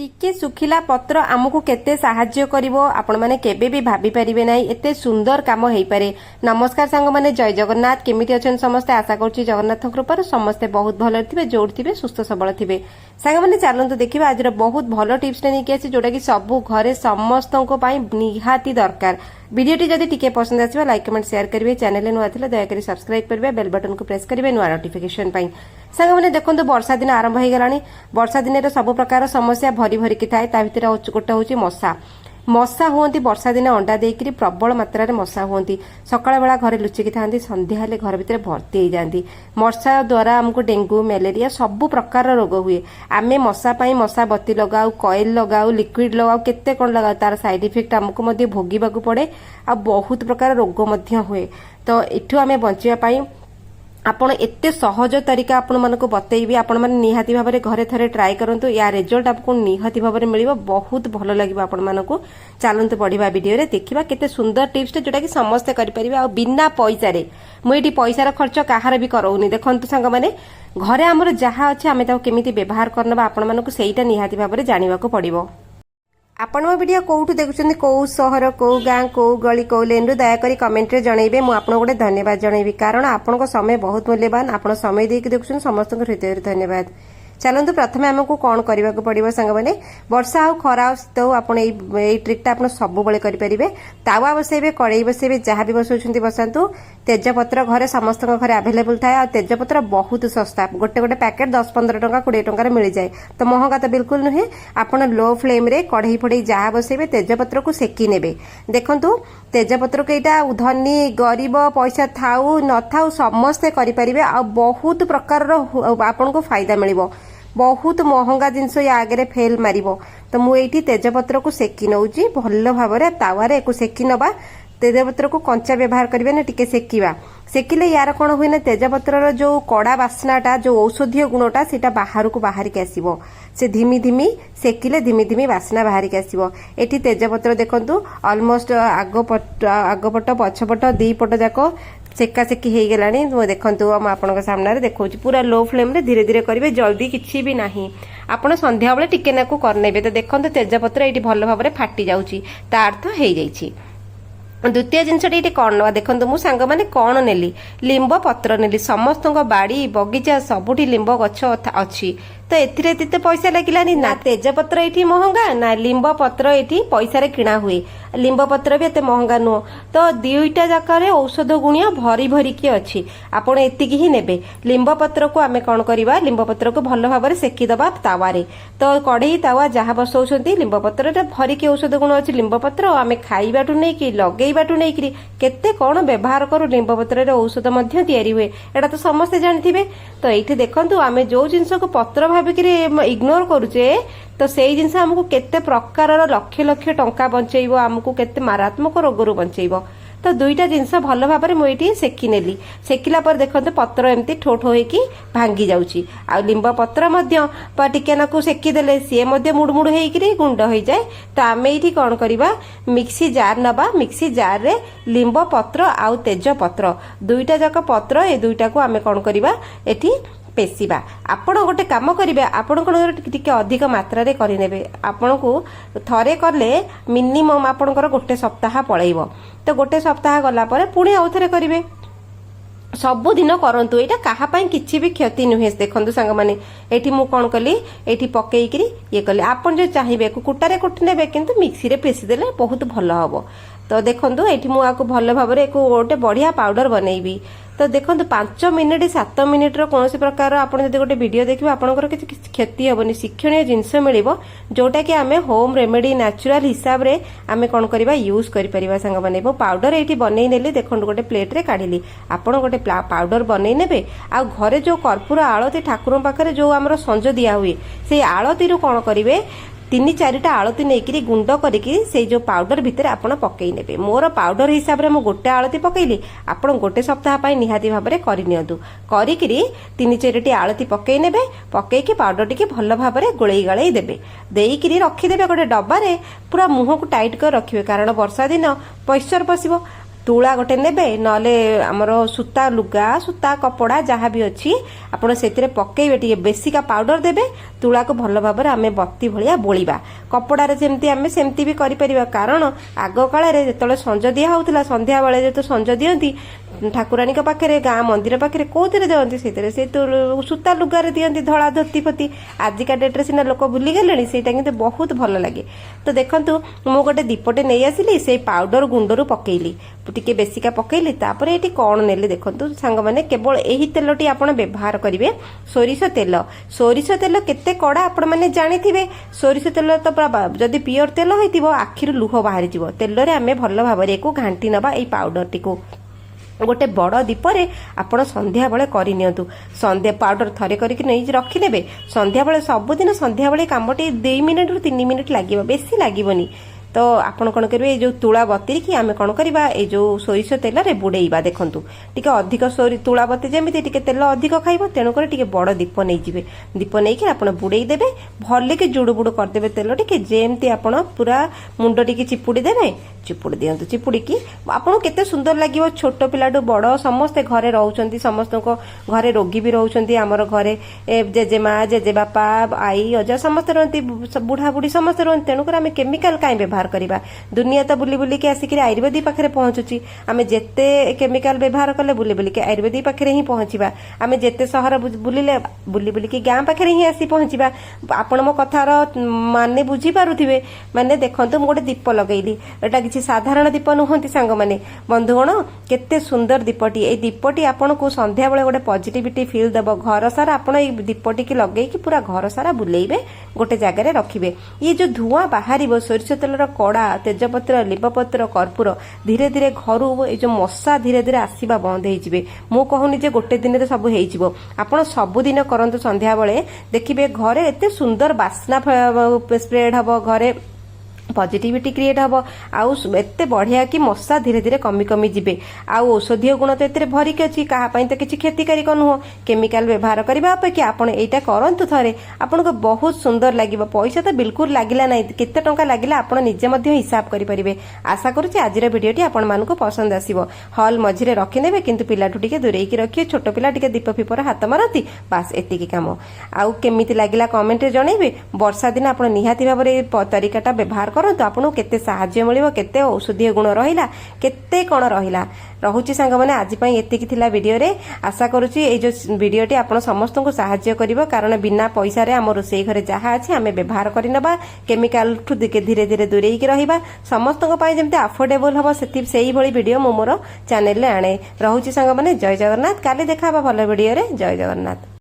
टिके सुखिला पत्र आमको केते साहाय्य करिवो आपण माने केबे भी भाबी परिबे नाही एते सुंदर काम हेई पारे। नमस्कार सांग माने जय जगन्नाथ केमिति अछन समस्त आशा करछि जगन्नाथ कृपार समस्त बहुत भलो थिबे जोड़ थिबे सुस्थ सबल थिबे। सांग माने चालंतु देखिबा आज बहुत भलो टिप्स ने निके आसी जोटा कि सब घरे समस्तनको पई निहाती दरकार। वीडियोटी जदि टिके पसंद आसीबा लाइक कमेंट शेयर करिवे चैनल नुआ थिले दया करी सब्सक्राइब करिवे बेल बटन को प्रेस करिवे नुआ नोटिफिकेशन पई। सांग माने देखंतु वर्षा दिन आरंभ हो गलानी। वर्षा दिन रे सब प्रकार समस्या भरी भरी कि थाए ता भितर गोटे होची मशा। मशा हुंती वर्षा दिन अंडा देकरी प्रबल मात्रा रे मशा हुंती। सकाळ बेला घरे लुचिकी थांती संध्या हेले घर भितर भर्ती हो जाती। मशा द्वारा हमको डेंगू मलेरिया सब प्रकार रोग हुए। आमे मशा पई मशा बत्ती लगाऊ कॉइल लगाऊ लिक्विड लगाऊ केते कोन लगाऊ तार साइड इफेक्ट हमको मध्ये भोगिबाकू पड़े आ बहुत प्रकार रोग मध्ये हुए। तो एठू आमे बंचिया पई आपण एते सहज तरीका आपण मानको बतैबी आपण माने निहाती भाबरे घरे थरे ट्राई करंतु या रिजल्ट आपको निहाती भाबरे मिलिबो बहुत भलो लागिबो आपण मानको। चालंतु पढिबा वीडियो रे देखिबा केते सुंदर टिप्स टे जोटा कि समस्त करि परिबे आ बिना पैसा रे। मु एटी पैसा रा खर्च काहार भी करौनी। देखंतु संग माने घरे हमर जहा अछि हमें ताको केमिति व्यवहार करनबा आपण मानको सेईटा निहाती भाबरे जानिबा को पड़िबो। आपण मो वीडियो कोउठु देखुछन्ती को शहर को गां को गली को लेन रु दया करी कमेंट रे जणैबे मु आपन गोटे धन्यवाद जणैबी कारण आपन को समय बहुत मूल्यवान। आपन समय देके देखुछन समस्त को हृदय रे धन्यवाद। चलंतु प्रथमे हमको कोन करबा को पड़िबो संग माने वर्षा हो खरा हो शीत हो आपण ए ट्रिकटा आपण सब बेले करि परिबे। तावा बसेबे कड़ाई बसेबे जहाँ भी बसौछन्ती बसंतु। तेजपत्र घरे समस्त घरे अवेलेबल थाए आ तेजपत्र बहुत सस्ता गोटे गोटे पैकेट 10-15 टंका 20 टंका मिल जाए तो महंगा तो बिल्कुल नुहे। आपण लो फ्लेम रे कढ़ई फड़ई जहाँ बसेबे तेजपत्र को सेकी नेबे। देखंतु तेजपत्र को एटा धनी गरीब पैसा थाउ न थाउ समस्ते करि परिबे आ बहुत प्रकार आपन को फायदा मिलिबो। बहुत महंगा जिनस या आगे फेल मारिबो। तो मु एठी तेजपत्र को सेकी नउची भल्लो भाबरे तावारे को सेकी नबा। तेजपत्र को कंचा व्यवहार करिवे ना टिके सेकीबा। सेकिले यार कोन होय ना तेजपत्र जो कड़ा बास्नाटा जो औषधीय गुणटा सेटा बाहर को बाहर के आसीबो। से धीमी धीमी सेकिले धीमी धीमी बास्ना बाहर के आसीबो। एठी तेजपत्र देखंतु ऑलमोस्ट आगपट पछपट दी पट जाको सेका सेकी हो गलानी। देखंतु हम आपन सामने देखौछि पूरा लो फ्लेम रे धीरे धीरे करिवे जल्दी किछि भी नाही। आपण संध्या बेले टिके नाकू करनेबे। तो देखंतु तेजपत्र एठी भलो भाबरे फाटी जाउछि ता अर्थ हे जाइछि। द्वितीय जिनसटी ये कौन ना देखो मु सांग माने कौन नेली लिंब पत्र नेली। समस्त बाड़ी बगीचा सबुठी लिंब गछ अच्छी तो एथिरे एते पैसा लागिलानी ना। तेजपत्र एठी महंगा ना लिंब पत्र एठी पैसा रे किणा हुए। लिंब पत्र भी एते महंगा नुह। तो दुईटा जाकर औषध गुणिया भरी भरी की अच्छी आपण एतिकी ही नेबे। लिंब पत्र को आमे कौन करिबा लिंब पत्र को भलो भाबरे सेकी दबा तावारे। तो कढ़ई तावा जहाँ बसौछंती लिंब पत्र रे भरी की औषध गुण अछि। लिंब पत्र आमे खाइबाटू नै कि लगेइबाटू नै कि केते कोन व्यवहार करू लिंब पत्र रे औषध मध्य तयारी हुए एटा तो समस्त जानथिबे। तो एठी देखंतु आमे जो जिंस को पत्र भाबिकरी इग्नोर करूचे तो सेई जिंस हमको केते प्रकार लक्ष लक्ष टंका बंचेइबो हमको केते मारात्मक रोगरु बंचेइबो। तो दुईटा जिंस भलो भाबरे मु एठी सेकी नेली। सेकिला पर देखंतु पत्र एम्ति ठोठ होइकी भांगी जाउची आ लिंब पत्र मध्य टिके नाकू सेकी देले सिए मध्य मुड़ मुड़ हेइकरी गुंड होई जाए। तो आमे एठी कोन करिबा मिक्सी जार नबा। मिक्सी जार रे लिंब पत्र आ तेज पत्र दुईटा जाक पत्र ए दुईटा को आमे कोन करिबा एठी पेसिबा। आपण गोटे काम करिवे आपण कोन टिके अधिक मात्रा रे करि नेबे। आपण को थरे करले मिनिमम आपणकर गोटे सप्ताह पळैबो। तो गोटे सप्ताह गला परे पुणी आउथरे करिवे। सबु दिन करंतु एटा कहा पई किछि भी क्षति नुहे। देखंतु संग माने एठी मु कोन कली एठी पकेइकरी ये कली आपण जे चाहिबे कुटारे कुटी नेबे किंतु मिक्सी रे पेसी देले बहुत भलो हबो। तो देखंतु एठी मु आको भलो भाबरे एको गोटे बढ़िया पाउडर बनेइबी। तो देखो 5 मिनिट 7 मिनिट कौन प्रकार आपड़ जब गोटे वीडियो देखिए आपंकर किसी क्षति हेनी शिक्षणीय जिनस मिल जोटा कि आम होम रेमेडी नेचुरल हिसाब रे आम कौन करवा यूज कर सांग मैंने पाउडर ये बनई नेली। देखो गोटे प्लेट रे काढ़ी आप गोटे पाउडर बनई ने आ घरे जो कर्पूर आलती ठाकुर पाखे जो आम संज दिया हुए से आलती कौन करेंगे 3-4टा आलती नहीं गुंड करके जो पाउडर भितर आपण पकई नेबे। मोर पाउडर हिसाब रे मो गोटे आलती पकईली आपण गोटे सप्ताह पाई निहाती भाबरे करि नियंतु। करिकरी 3-4टी आलती पकई नेबे। पकईकी पाउडर टिके भल भाबरे गोळई गाळई देबे। देईकरी रखी देबे गोटे डब्बा रे पूरा मुंह को टाइट कर रखिबे कारण वर्षा दिन मॉइस्चर पसिबो। तुला गोटे नेबे नले आमर सूता लुगा सूता कपड़ा जहाँ भी अच्छी आपण से पकेबे टे बेसिका पाउडर देबे तुला को भल भाव आम बत्ती भाया बोलिबा कपड़ारे जेमती आम सेमती भी करिपरिबा कारण आग काल जो संज दिया होता संध्या बेले जो संज दियंती ठाकुराणी पाखे गाँ मंदिर पाखे कौन दिखती से सूता लुगारे दिखती धला धोती फती आजिका डेट्रे सीना लोक भूली गले कि बहुत भल लगे। तो देखूँ मु गोटे दीपटे नहीं आसिली से पाउडर गुंडरू पकेली टिके बेसिका पकेली तापर ये कौन नेले देखु सांग मैंने केवल यही तेलटी आपड़ व्यवहार करेंगे सोरिष तेल केते कड़ा आपण मैंने जानी सोरिष तेल तो जदि प्योर तेल होती आखिर लुह बाहरी जीव तेल आम भल भाव घाटी नवा ये पाउडर टी गोटे बड़ दीपरे आपण संध्या बेले करनियंतु संध्या पाउडर थरे करके नहीं रखिदेबे संध्या बेले सबुदिन संध्या बेले कामटी 2 मिनिट रु 3 मिनिट लागिबो बेसी लागिबोनी। तो आपण कौन करेंगे जो तुला बती कि आम कौन करवा ये जो सोरिष तेल रे बुड़ेइबा देखंतु टिके अधिक तुला बती जेमिति टिके तेल अधिक खाइबो तेणुकर टिके बड़ दीप नहीं जिवे दीप नहीं कि आपण बुड़ेई देबे भले कि जुड़ु बुड़ु करदेबे तेल टिके जेमति आपण पूरा मुंड टिके चिपुड़ी देबे चिपुड़ी दियंतु चिपुड़ी की आपन केते सुंदर लागिवो छोट पिलाडू बड़ समस्ते घरे रहउचंती समस्त को घरे रोगी भी रहउचंती हमर घरे जेजेमा जेजे बापा आई अजा समस्त रहंती बुढ़ा बुढ़ी समस्त रहंती तेणुकर आम केमिकल काई व्यवहार करवा दुनिया तो बुली बुली के आसिक आयुर्वेदिक पाखे पहुंचुची आम जिते केमिकल व्यवहार कले बुली बुली के आयुर्वेदिक पाखे ही पहुंचवा आम जिते सहर बुलिले बुली बुली के गाँ पाखे ही आसी पहुंचवा आपण मो कथार माने बुझी पारुथिबे माने देखंतु मु गोटे दीप लगैली एटा किछि साधारण दीप नुहंती सांग माने बंधुगण केते सुंदर दीपटी ए दीपटी आपण को संध्या बेले गोटे पॉजिटिविटी फील देबो घर सारा आपण ए दीपटी की लगै कि पूरा घर सारा बुलेइबे गोटे जगह रे रखिबे ये जो धुआं बाहरिबो सोरिष तेलर कड़ा तेजपत्र लिंबपत्र कर्पूर धीरे धीरे घर ये जो मशा धीरे धीरे आसवा बंद हो मु कहूनी जे गोटे दिन सब हो आपड़ सबुदिन करंतु संध्या बेले देखिए घरे एते सुंदर बास्ना स्प्रेड हम घरे पॉजिटिविटी क्रिएट हम आउ एते बढ़िया कि मशा धीरे धीरे कमी कमी जिबे आउ औषधीय गुण तो एते भरिक अछि कहा पई तो किछि क्षतिकारिक नुह केमिकल व्यवहार करबा अपेक्षा आपण एटा करंतु थरे आपण को बहुत सुंदर लागिबो पैसा तो बिल्कुल लागिला नै केते टंका लागिला आपण निजे मध्ये हिसाब करि परिबे। आशा करूछि आजिर भिडियोटी आपण मानको पसंद आसीबो हॉल मझिरे रखि नेबे किंतु पिलाठु टिके दूरेई कि रखिए छोट पिला टिके दीप फिपर हाथ मारती बास एतिकी काम आउ केमिति लागिला कमेंट रे जणैबे वर्षा दिन आपण निहाती भाबरे तरीकाटा व्यवहार करंतु आपन केते सहाय्य मिलिबो केते औषधीय गुण रहिला केते कोन रहिला रहुची सांग माने आज पई एतिकी थिला वीडियो रे आशा करूची ए जो वीडियोटी आपण समस्त को सहाय्य करिवो कारण बिना पैसा रे हम रोसई घरे जहा अछि हमें व्यवहार करि नबा केमिकल ठु धीरे धीरे दूरेई कि रहिबा समस्त को पई जेमते अफोर्डेबल हबो सेही भली वीडियो मो मोर चैनल रे आणे रहुची सांग माने जय जगन्नाथ काली देखाबा भलो वीडियो रे जय जगन्नाथ।